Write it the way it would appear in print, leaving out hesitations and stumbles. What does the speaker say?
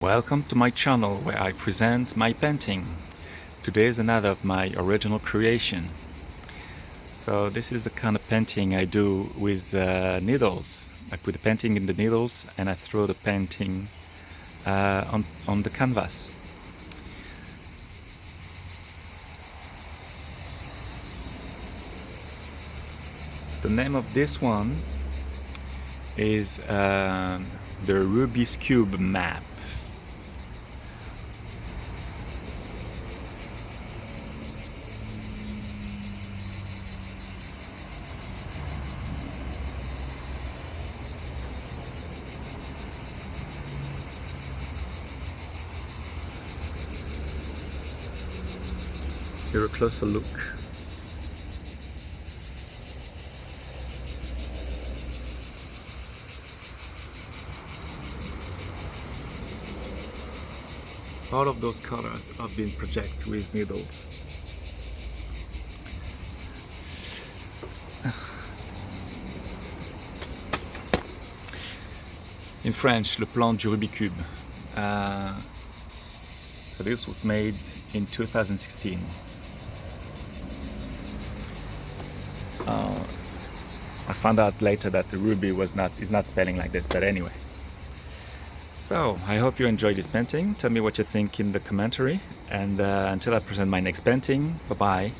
Welcome to my channel where I present my painting. Today is another of my original creation. So this is the kind of painting I do with needles. I put the painting in the needles and I throw the painting on the canvas. So the name of this one is the Rubik's Cube map. Here a closer look. All of those colors have been projected with needles. In French, le plan du Rubik cube. So this was made in 2016. I found out later that the Ruby is not spelling like this, but anyway. So I hope you enjoyed this painting. Tell me what you think in the commentary, and until I present my next painting, bye bye.